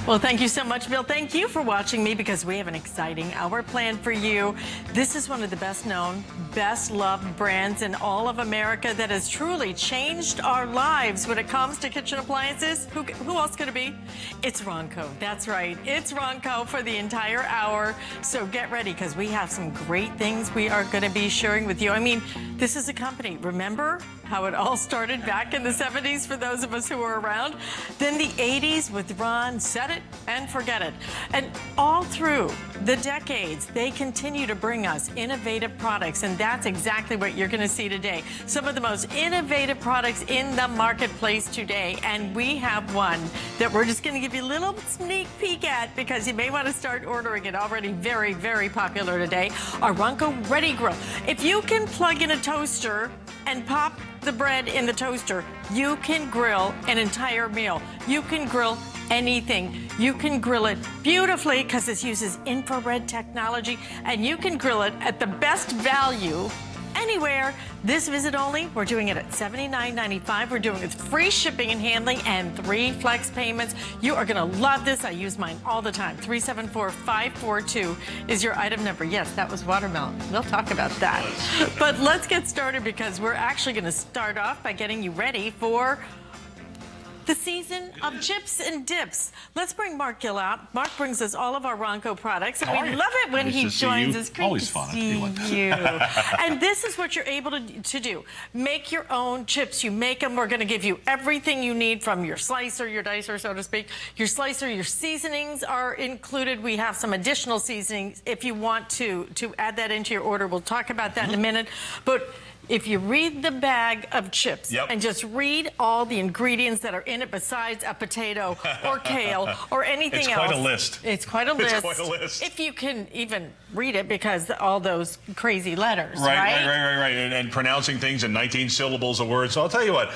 Well, thank you so much, Bill. Thank you for watching me, because we have an exciting hour planned for you. This is one of the best known, best loved brands in all of America that has truly changed our lives when it comes to kitchen appliances. Who else could it be? It's Ronco. That's right. It's Ronco for the entire hour. So get ready, because we have some great things we are going to be sharing with you. I mean, this is a company. Remember how it all started back in the 70s for those of us who were around? Then the 80s with Ron, set it and forget it. And all through the decades, they continue to bring us innovative products, and that's exactly what you're going to see today. Some of the most innovative products in the marketplace today, and we have one that we're just going to give you a little sneak peek at, because you may want to start ordering it. Already very, very popular today. Our Ronco Ready Grill. If you can plug in a toaster and pop the bread in the toaster, you can grill an entire meal. You can grill anything. You can grill it beautifully, because it uses infrared technology, and you can grill it at the best value anywhere. This visit only, we're doing it at $79.95. We're doing it with free shipping and handling and 3 flex payments. You are going to love this. I use mine all the time. 374542 is your item number. Yes, that was watermelon. We'll talk about that. But let's get started, because we're actually going to start off by getting you ready for the season of chips and dips. Let's bring Mark Gill out. Mark brings us all of our Ronco products, and we love it when he joins us. Great Always to fun. see you. And this is what you're able to do. Make your own chips. You make them. We're going to give you everything you need, from your slicer, your dicer, so to speak. Your slicer, your seasonings are included. We have some additional seasonings if you want to add that into your order. We'll talk about that in a minute. But if you read the bag of chips and just read all the ingredients that are in it, besides a potato or kale or anything else. It's quite a list. It's quite a list. It's quite a list. If you can even read it, because all those crazy letters, right? Right. And pronouncing things in 19 syllables a word. So I'll tell you what,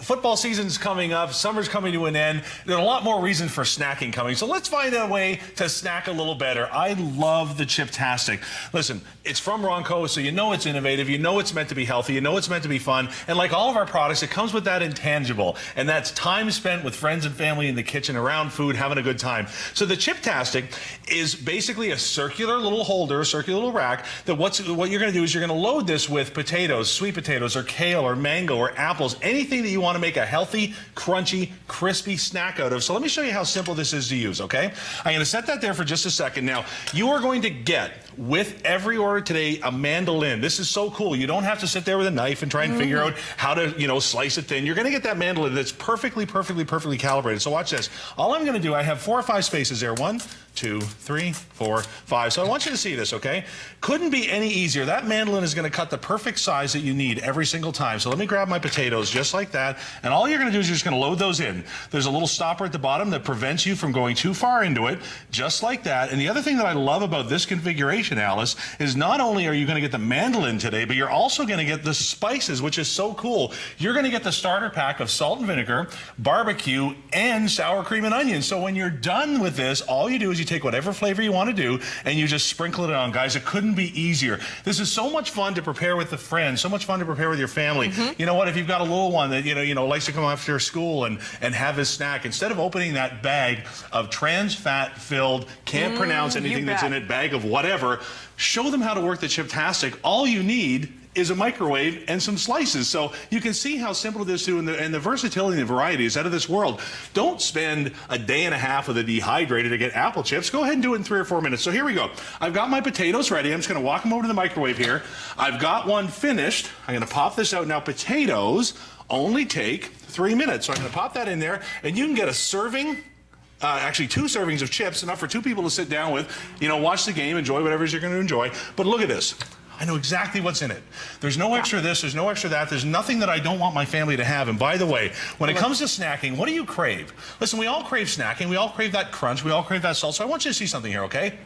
football season's coming up, summer's coming to an end. There's a lot more reason for snacking coming. So let's find a way to snack a little better. I love the Chiptastic. Listen, it's from Ronco, so you know it's innovative, you know it's meant to be healthy, you know it's meant to be fun, and like all of our products, it comes with that intangible, and that's time spent with friends and family in the kitchen, around food, having a good time. So the Chiptastic is basically a circular little holder, a circular little rack, that what you're going to do is you're going to load this with potatoes, sweet potatoes, or kale, or mango, or apples, anything that you want to make a healthy, crunchy, crispy snack out of. So let me show you how simple this is to use, okay? I'm going to set that there for just a second. Now, you are going to get, with every order today, a mandolin. This is so cool. You don't have to sit there with a knife and try and figure out how to, slice it thin. You're going to get that mandolin that's perfectly calibrated. So watch this. All I'm going to do, I have 4 or 5 spaces there. 1, 2, 3, 4, 5. So I want you to see this, okay? Couldn't be any easier. That mandolin is going to cut the perfect size that you need every single time. So let me grab my potatoes just like that. And all you're going to do is you're just going to load those in. There's a little stopper at the bottom that prevents you from going too far into it, just like that. And the other thing that I love about this configuration, Alice, is not only are you going to get the mandolin today, but you're also going to get the spices, which is so cool. You're going to get the starter pack of salt and vinegar, barbecue, and sour cream and onions. So when you're done with this, all you do is you take whatever flavor you want to do and you just sprinkle it on. Guys, it couldn't be easier. This is so much fun to prepare with the friends, so much fun to prepare with your family. You know what, if you've got a little one that likes to come after school and have his snack, instead of opening that bag of trans fat filled, can't pronounce anything that's in it, bag of whatever, show them how to work the Chiptastic. All you need is a microwave and some slices. So you can see how simple it is to do, and the versatility and the variety is out of this world. Don't spend a day and a half with a dehydrator to get apple chips. Go ahead and do it in 3 or 4 minutes. So here we go. I've got my potatoes ready. I'm just going to walk them over to the microwave here. I've got one finished. I'm going to pop this out. Now, potatoes only take 3 minutes. So I'm going to pop that in there, and you can get a serving. Actually 2 servings of chips, enough for 2 people to sit down with, watch the game, enjoy whatever it is you're going to enjoy. But look at this. I know exactly what's in it. There's no extra this, there's no extra that, there's nothing that I don't want my family to have. And by the way, when it comes to snacking, what do you crave? Listen, we all crave snacking, we all crave that crunch, we all crave that salt. So I want you to see something here, okay?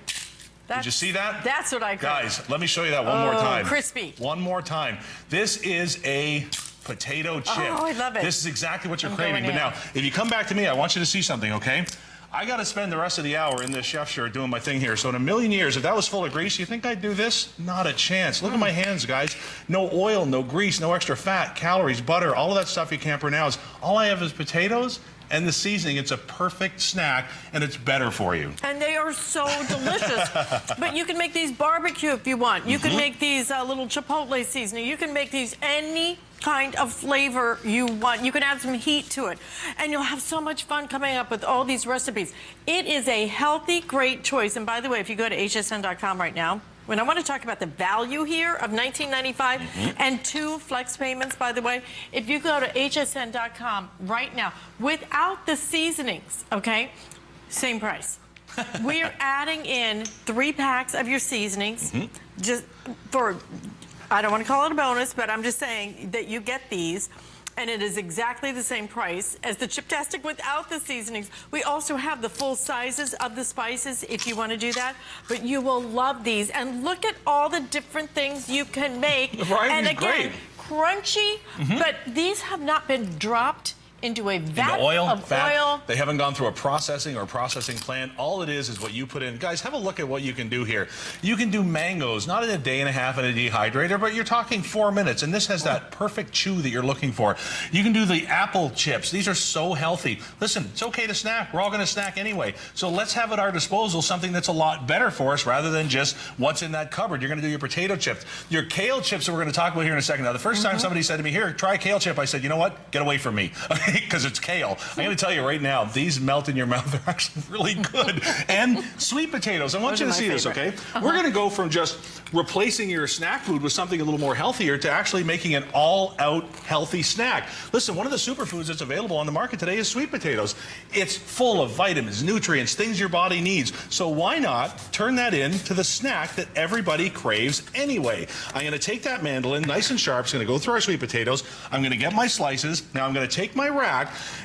Did you see that? That's what I crave. Guys, let me show you that one more time. Crispy. One more time. This is a potato chip. Oh, I love it. This is exactly what you're craving. But now, if you come back to me, I want you to see something, okay? I got to spend the rest of the hour in this chef shirt doing my thing here. So in a million years, if that was full of grease, you think I'd do this? Not a chance. Look at my hands, guys. No oil, no grease, no extra fat, calories, butter, all of that stuff you can't pronounce. All I have is potatoes and the seasoning. It's a perfect snack, and it's better for you. And they are so delicious. But you can make these barbecue if you want. You can make these little chipotle seasoning. You can make these any kind of flavor you want. You can add some heat to it. And you'll have so much fun coming up with all these recipes. It is a healthy, great choice. And by the way, if you go to hsn.com right now, when I want to talk about the value here of $19.95 and 2 flex payments, by the way, if you go to hsn.com right now, without the seasonings, okay, same price. We're adding in 3 packs of your seasonings just for, I don't want to call it a bonus, but I'm just saying that you get these. And it is exactly the same price as the Chiptastic without the seasonings. We also have the full sizes of the spices if you want to do that. But you will love these. And look at all the different things you can make. The variety's and again, great. Crunchy, but these have not been dropped into a vat of fat. oil. They haven't gone through a processing plant. All it is what you put in. Guys, have a look at what you can do here. You can do mangoes, not in a day and a half in a dehydrator, but you're talking 4 minutes, and this has that perfect chew that you're looking for. You can do the apple chips. These are so healthy. Listen, it's okay to snack. We're all going to snack anyway. So let's have at our disposal something that's a lot better for us rather than just what's in that cupboard. You're going to do your potato chips. Your kale chips that we're going to talk about here in a second. Now, the first time somebody said to me, here, try a kale chip, I said, you know what? Get away from me. Because it's kale. I'm going to tell you right now, these melt in your mouth. They're actually really good. And sweet potatoes. I want you to see this, okay? We're going to go from just replacing your snack food with something a little more healthier to actually making an all-out healthy snack. Listen, one of the superfoods that's available on the market today is sweet potatoes. It's full of vitamins, nutrients, things your body needs. So why not turn that into the snack that everybody craves anyway? I'm going to take that mandolin, nice and sharp. It's going to go through our sweet potatoes. I'm going to get my slices. Now I'm going to take my rack.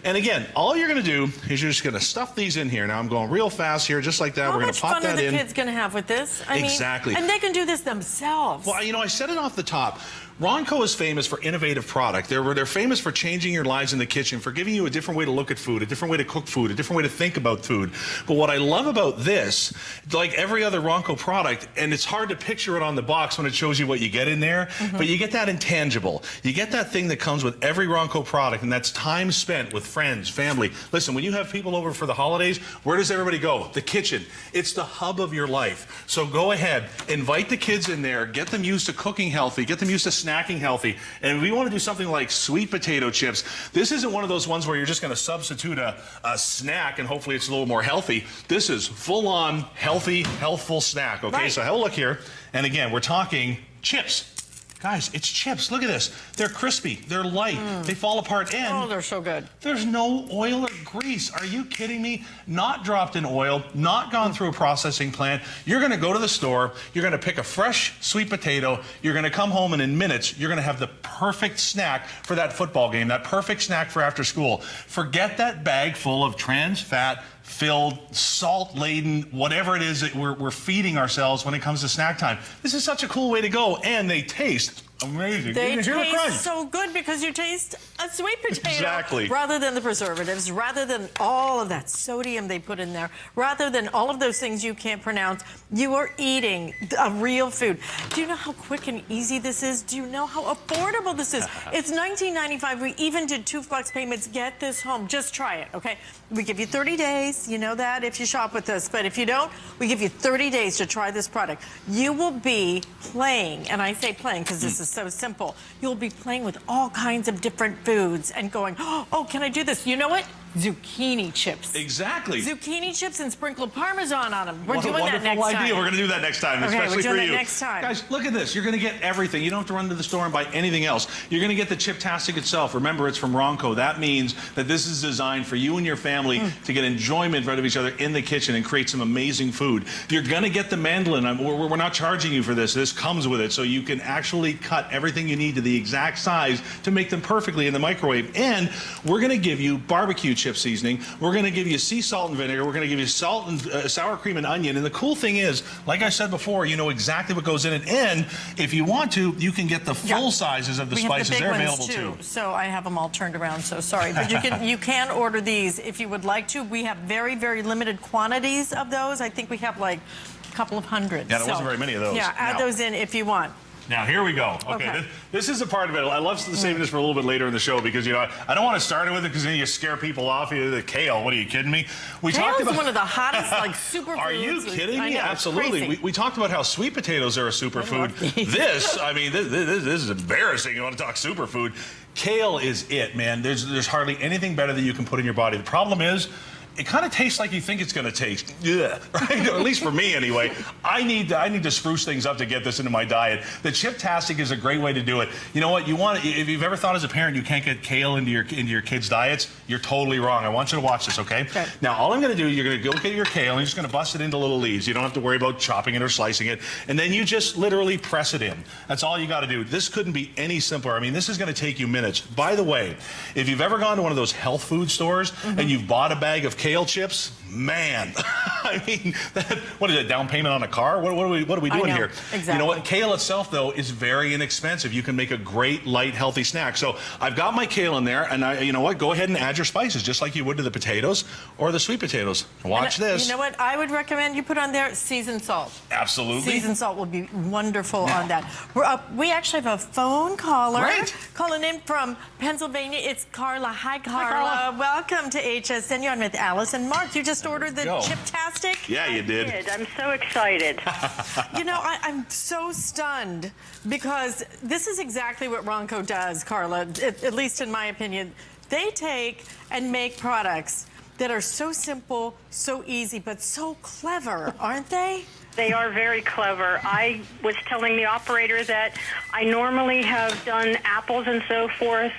And again, all you're going to do is you're just going to stuff these in here. Now I'm going real fast here, just like that. We're going to pop that in. How much fun are the kids going to have with this? I mean, and they can do this themselves. Well, you know, I said it off the top. Ronco is famous for innovative product. They're famous for changing your lives in the kitchen, for giving you a different way to look at food, a different way to cook food, a different way to think about food. But what I love about this, like every other Ronco product, and it's hard to picture it on the box when it shows you what you get in there, but you get that intangible. You get that thing that comes with every Ronco product, and that's time spent with friends, family. Listen, when you have people over for the holidays, where does everybody go? The kitchen. It's the hub of your life. So go ahead, invite the kids in there, get them used to cooking healthy, get them used to snacking healthy. And if we want to do something like sweet potato chips, this isn't one of those ones where you're just going to substitute a snack and hopefully it's a little more healthy. This is full-on healthy, healthful snack. Okay, so have a look here. And again, we're talking chips. Guys, it's chips. Look at this. They're crispy. They're light. They fall apart and... Oh, they're so good. There's no oil or grease. Are you kidding me? Not dropped in oil, not gone through a processing plant. You're going to go to the store. You're going to pick a fresh sweet potato. You're going to come home and in minutes, you're going to have the perfect snack for that football game, that perfect snack for after school. Forget that bag full of trans fat, filled, salt-laden, whatever it is that we're feeding ourselves when it comes to snack time. This is such a cool way to go, and they taste amazing. They taste so good because you taste a sweet potato rather than the preservatives, rather than all of that sodium they put in there, rather than all of those things you can't pronounce. You are eating a real food. Do you know how quick and easy this is? Do you know how affordable this is? It's $19.95. We even did 2 flex payments. Get this home. Just try it, okay? We give you 30 days. You know that if you shop with us. But if you don't, we give you 30 days to try this product. You will be playing, and I say playing because this is so simple. You'll be playing with all kinds of different foods and going, oh, can I do this? You know what? Zucchini chips. Exactly. Zucchini chips and sprinkled Parmesan on them. We're doing that next time. Wonderful idea. We're going to do that next time, okay, especially we're doing for you. That next time. Guys, look at this. You're going to get everything. You don't have to run to the store and buy anything else. You're going to get the Chiptastic itself. Remember, it's from Ronco. That means that this is designed for you and your family to get enjoyment out of each other in the kitchen and create some amazing food. You're going to get the mandolin. We're not charging you for this. This comes with it, so you can actually cut everything you need to the exact size to make them perfectly in the microwave. And we're going to give you barbecue chip seasoning. We're going to give you sea salt and vinegar. We're going to give you salt and sour cream and onion. And the cool thing is, like I said before, you know exactly what goes in it. And if you want to, you can get the full sizes of the spices. They're available too. So I have them all turned around, so sorry. But you can order these if you would like to. We have very, very limited quantities of those. I think we have like a couple of hundred. Yeah, there wasn't very many of those. Yeah, add those in if you want. Now, here we go. Okay. This is a part of it. I love saving this for a little bit later in the show because, you know, I don't want to start it with it because then you scare people off. The kale, what are you kidding me? We talked about one of the hottest, like, superfoods. Are you kidding me? Know, absolutely. We talked about how sweet potatoes are a superfood. This, I mean, this is embarrassing. You want to talk superfood. Kale is it, man. There's hardly anything better that you can put in your body. The problem is, it kind of tastes like you think it's going to taste. Yeah, right? At least for me, anyway. I need to spruce things up to get this into my diet. The Chiptastic is a great way to do it. You know what? If you've ever thought as a parent you can't get kale into your kids' diets, you're totally wrong. I want you to watch this, okay? Now, all I'm going to do, you're going to go get your kale, and you're just going to bust it into little leaves. You don't have to worry about chopping it or slicing it. And then you just literally press it in. That's all you got to do. This couldn't be any simpler. I mean, this is going to take you minutes. By the way, if you've ever gone to one of those health food stores and you've bought a bag of kale chips, man, I mean, what is it, down payment on a car? What are we doing here? Exactly. You know what? Kale itself, though, is very inexpensive. You can make a great, light, healthy snack. So I've got my kale in there, and you know what? Go ahead and add your spices, just like you would to the potatoes or the sweet potatoes. Watch this. You know what? I would recommend you put on there seasoned salt. Absolutely. Seasoned salt will be wonderful on that. We actually have a phone caller. Great. Calling in from Pennsylvania. It's Carla. Hi, Carla. Welcome to HSN. You're on with Alice and Mark. You just ordered the Chiptastic? Yeah, you did. I'm so excited. You know, I'm so stunned because this is exactly what Ronco does, Carla, at least in my opinion. They take and make products that are so simple, so easy, but so clever, aren't they? They are very clever. I was telling the operator that I normally have done apples and so forth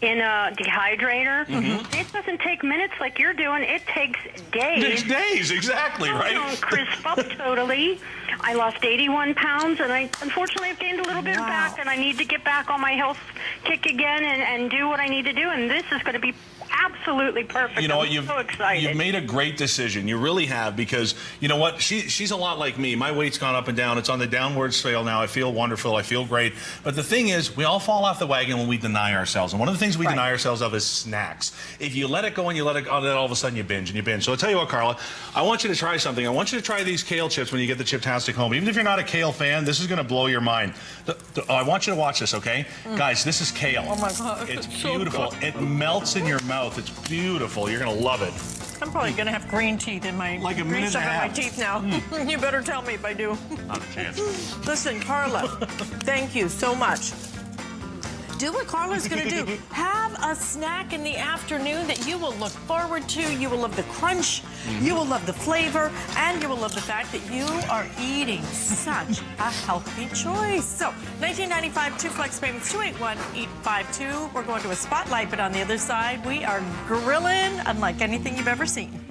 in a dehydrator. It doesn't take minutes like you're doing. It takes days. Days, exactly, right? Don't crisp up totally. I lost 81 pounds, and unfortunately I've gained a little bit back, and I need to get back on my health kick again and do what I need to do, and this is going to be absolutely perfect. You know what? I'm so excited. You've made a great decision. You really have, because you know what? She's a lot like me. My weight's gone up and down. It's on the downward scale now. I feel wonderful. I feel great. But the thing is, we all fall off the wagon when we deny ourselves. And one of the things we deny ourselves of is snacks. If you let it go and you let it go, then all of a sudden you binge and you binge. So I'll tell you what, Carla, I want you to try something. I want you to try these kale chips when you get the Chiptastic home. Even if you're not a kale fan, this is going to blow your mind. I want you to watch this, okay? Guys, this is kale. Oh my God. It's beautiful. It melts in your mouth. It's beautiful. You're going to love it. I'm probably going to have green teeth in my like a green minute stuff and a half. in my teeth now. You better tell me if I do. Not a chance. Listen, Carla, thank you so much. Do what Carla's going to do. Have a snack in the afternoon that you will look forward to. You will love the crunch. You will love the flavor. And you will love the fact that you are eating such a healthy choice. So, 1995, 2 flex payments, 281-852. We're going to a spotlight, but on the other side, we are grilling unlike anything you've ever seen.